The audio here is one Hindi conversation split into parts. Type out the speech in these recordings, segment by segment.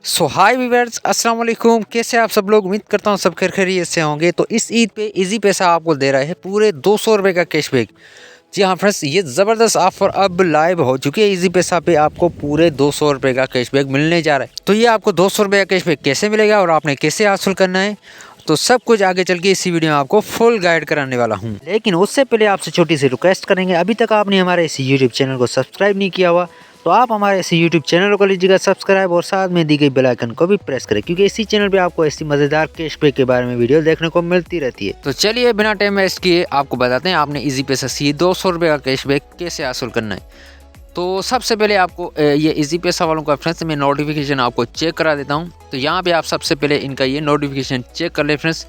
सो हाय व्यूअर्स, अस्सलाम वालेकुम। कैसे आप सब लोग? उम्मीद करता हूँ सब खैरियत से होंगे। तो इस ईद पे इजी पैसा आपको दे रहा है पूरे 200 रुपये का कैशबैक। जी हाँ फ्रेंड्स, ये ज़बरदस्त ऑफर अब लाइव हो चुकी है। इजी पैसा पे आपको पूरे 200 रुपये का कैशबैक मिलने जा रहा है। तो ये आपको 200 रुपये का कैशबैक कैसे मिलेगा और आपने कैसे हासिल करना है, तो सब कुछ आगे चल के इसी वीडियो में आपको फुल गाइड कराने वाला हूँ। लेकिन उससे पहले आपसे छोटी सी रिक्वेस्ट करेंगे, अभी तक आपने हमारे इस यूट्यूब चैनल को सब्सक्राइब नहीं किया हुआ तो आप हमारे इसी यूट्यूब चैनल को लीजिएगा सब्सक्राइब और साथ में दी गई बेल आइकन को भी प्रेस करें, क्योंकि इसी चैनल पे आपको ऐसी मज़ेदार कैशबैक के बारे में वीडियो देखने को मिलती रहती है। तो चलिए बिना टाइम वेस्ट किए आपको बताते हैं आपने इजी पैसा से 200 रुपये का कैशबैक कैसे हासिल करना है। तो सबसे पहले आपको ये इजी पैसा वालों का फ्रेंड्स मैं नोटिफिकेशन आपको चेक करा देता हूँ। तो यहाँ पे आप सबसे पहले इनका ये नोटिफिकेशन चेक कर ले फ्रेंड्स।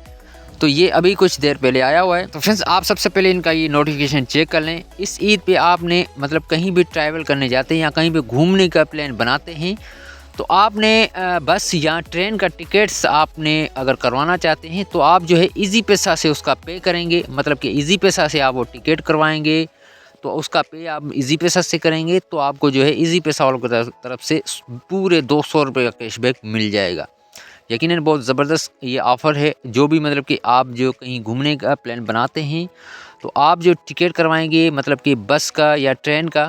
तो ये अभी कुछ देर पहले आया हुआ है। तो फ्रेंड्स आप सबसे पहले इनका ये नोटिफिकेशन चेक कर लें। इस ईद पे आपने मतलब कहीं भी ट्रैवल करने जाते हैं या कहीं भी घूमने का प्लान बनाते हैं, तो आपने बस या ट्रेन का टिकट्स आपने अगर करवाना चाहते हैं तो आप जो है इजी पैसा से उसका पे करेंगे। मतलब कि इजी पैसा से आप वो टिकट करवाएंगे तो उसका पे आप इजी पैसा से करेंगे तो आपको जो है इजी पैसा वालों की तरफ से पूरे 200 रुपये का कैशबैक मिल जाएगा। यकीनन बहुत ज़बरदस्त ये ऑफ़र है। जो भी मतलब कि आप जो कहीं घूमने का प्लान बनाते हैं तो आप जो टिकट करवाएंगे मतलब कि बस का या ट्रेन का,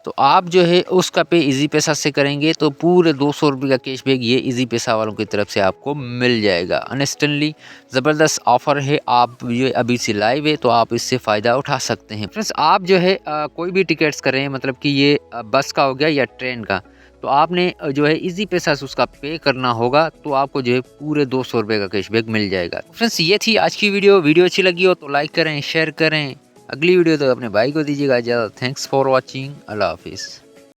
तो आप जो है उसका पे इजी पैसा से करेंगे तो पूरे 200 रुपये का कैशबैक ये इजी पैसा वालों की तरफ से आपको मिल जाएगा। अनस्टनली ज़बरदस्त ऑफ़र है। आप ये अभी से लाइव है तो आप इससे फ़ायदा उठा सकते हैं। फ्रेंड्स आप जो है कोई भी टिकट्स करें मतलब कि ये बस का हो गया या ट्रेन का, तो आपने जो है इजी पैसा से उसका पे करना होगा तो आपको जो है पूरे 200 रुपये का कैशबैक मिल जाएगा। फ्रेंड्स ये थी आज की वीडियो अच्छी लगी हो तो लाइक करें, शेयर करें। अगली वीडियो तो अपने भाई को दीजिएगा इजाज़त। Thanks for watching. अल्लाह हाफिज़।